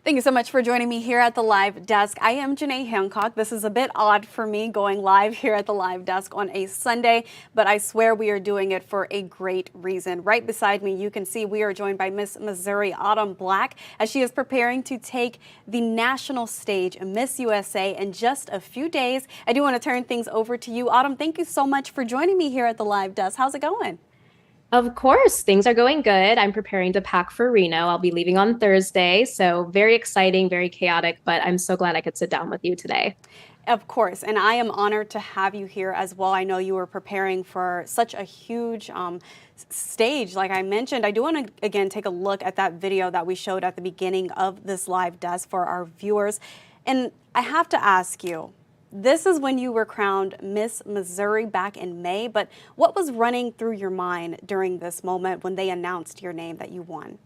Thank you so much for joining me here at the live desk. I am Janae Hancock. This is a bit odd for me going live here at the live desk on a Sunday, but I swear we are doing it for a great reason. Right beside me, you can see we are joined by Miss Missouri Autumn Black as she is preparing to take the national stage in Miss USA in just a few days. I do want to turn things over to you. Autumn, thank you so much for joining me here at the live desk. How's it going? Of course, things are going good. I'm preparing to pack for Reno. I'll be leaving on Thursday. So, very exciting, very chaotic, but I'm so glad I could sit down with you today. Of course, and I am honored to have you here as well. I know you were preparing for such a huge stage, like I mentioned. I do want to again take a look at that video that we showed at the beginning of this live desk for our viewers. And I have to ask you, this is when you were crowned Miss Missouri back in May, but what was running through your mind during this moment when they announced your name that you won?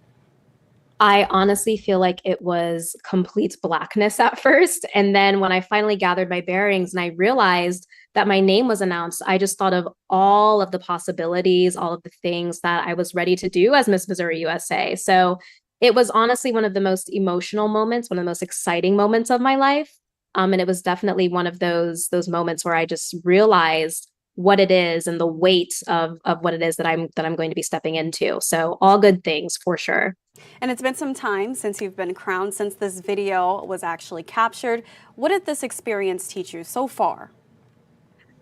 I honestly feel like it was complete blackness at first. And then when I finally gathered my bearings and I realized that my name was announced, I just thought of all of the possibilities, all of the things that I was ready to do as Miss Missouri USA. So it was honestly one of the most emotional moments, one of the most exciting moments of my life. And it was definitely one of those moments where I just realized what it is and the weight of what it is that I'm going to be stepping into. So all good things for sure. And it's been some time since you've been crowned, since this video was actually captured. What did this experience teach you so far?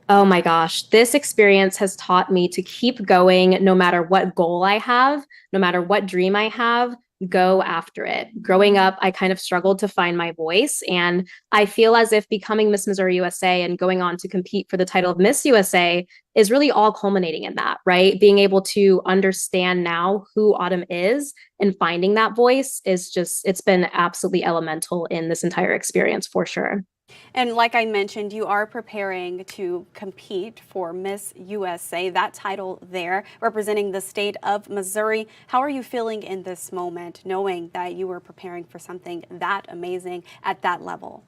Oh my gosh, this experience has taught me to keep going no matter what goal I have, no matter what dream I have, go after it. Growing up, I kind of struggled to find my voice. And I feel as if becoming Miss Missouri USA and going on to compete for the title of Miss USA is really all culminating in that, right? Being able to understand now who Autumn is and finding that voice is just, it's been absolutely elemental in this entire experience for sure. And like I mentioned, you are preparing to compete for Miss USA, that title there, representing the state of Missouri. How are you feeling in this moment, knowing that you were preparing for something that amazing at that level?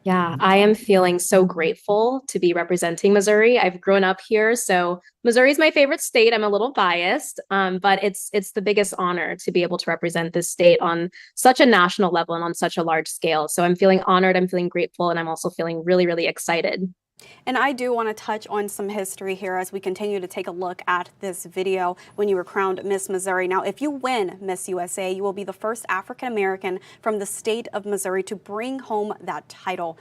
Yeah, I am feeling so grateful to be representing Missouri. I've grown up here, so Missouri is my favorite state. I'm a little biased, but it's the biggest honor to be able to represent this state on such a national level and on such a large scale. So I'm feeling honored, I'm feeling grateful, and I'm also feeling really, really excited. And I do want to touch on some history here as we continue to take a look at this video when you were crowned Miss Missouri. Now, if you win Miss USA, you will be the first African American from the state of Missouri to bring home that title.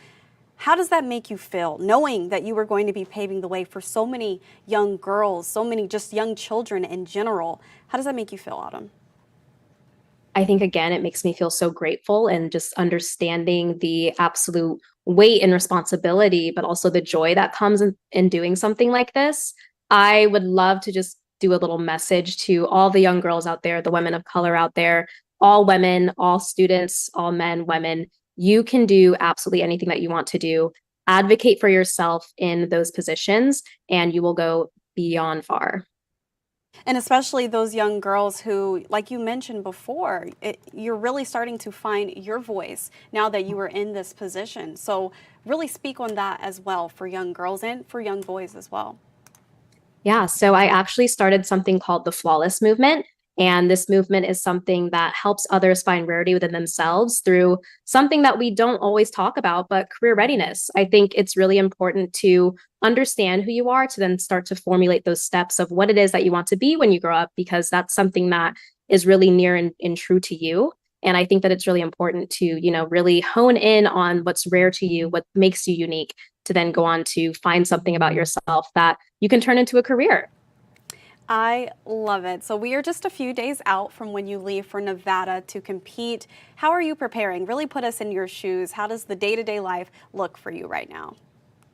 How does that make you feel, knowing that you were going to be paving the way for so many young girls, so many just young children in general? How does that make you feel, Autumn? I think again, it makes me feel so grateful and just understanding the absolute weight and responsibility, but also the joy that comes in doing something like this. I would love to just do a little message to all the young girls out there, the women of color out there, all women, all students, all men, women. You can do absolutely anything that you want to do. Advocate for yourself in those positions, and you will go beyond far. And especially those young girls who, like you mentioned before, you're really starting to find your voice now that you are in this position. So, really speak on that as well for young girls and for young boys as well. Yeah, so I actually started something called the Flawless Movement. And this movement is something that helps others find rarity within themselves through something that we don't always talk about, but career readiness. I think it's really important to understand who you are to then start to formulate those steps of what it is that you want to be when you grow up, because that's something that is really near and true to you. And I think that it's really important to, really hone in on what's rare to you, what makes you unique, to then go on to find something about yourself that you can turn into a career. I love it. So, we are just a few days out from when you leave for Nevada to compete. How are you preparing? Really put us in your shoes. How does the day to day life look for you right now?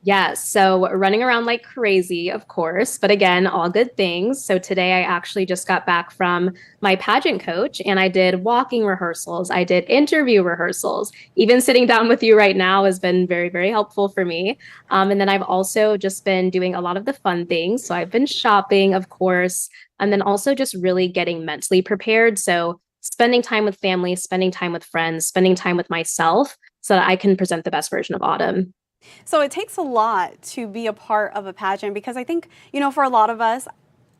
Yes, so running around like crazy, of course, but again, all good things. So today I actually just got back from my pageant coach and I did walking rehearsals, I did interview rehearsals. Even sitting down with you right now has been very, very helpful for me. And then I've also just been doing a lot of the fun things. So I've been shopping, of course, and then also just really getting mentally prepared. So spending time with family, spending time with friends, spending time with myself so that I can present the best version of Autumn. So it takes a lot to be a part of a pageant because I think, for a lot of us,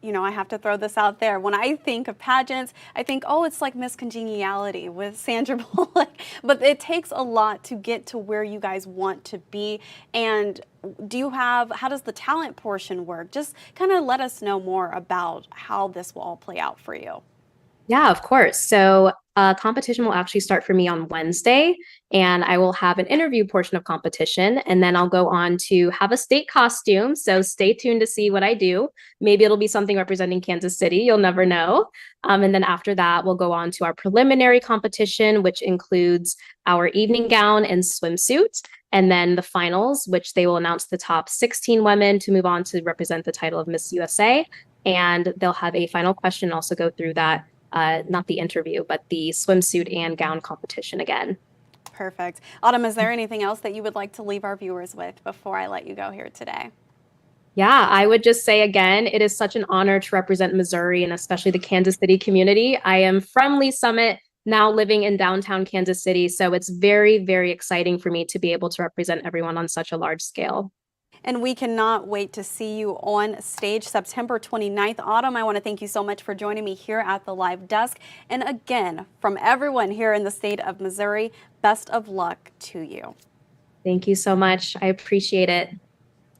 I have to throw this out there. When I think of pageants, I think, oh, it's like Miss Congeniality with Sandra Bullock. But it takes a lot to get to where you guys want to be. And how does the talent portion work? Just kind of let us know more about how this will all play out for you. Yeah, of course. So competition will actually start for me on Wednesday, and I will have an interview portion of competition, and then I'll go on to have a state costume. So stay tuned to see what I do. Maybe it'll be something representing Kansas City. You'll never know. And then after that, we'll go on to our preliminary competition, which includes our evening gown and swimsuit. And then the finals, which they will announce the top 16 women to move on to represent the title of Miss USA. And they'll have a final question, also go through that not the interview, but the swimsuit and gown competition again. Perfect. Autumn, is there anything else that you would like to leave our viewers with before I let you go here today? Yeah, I would just say again, it is such an honor to represent Missouri and especially the Kansas City community. I am from Lee Summit, now living in downtown Kansas City. So it's very, very exciting for me to be able to represent everyone on such a large scale. And we cannot wait to see you on stage September 29th. Autumn, I want to thank you so much for joining me here at the Live Desk. And again, from everyone here in the state of Missouri, best of luck to you. Thank you so much. I appreciate it.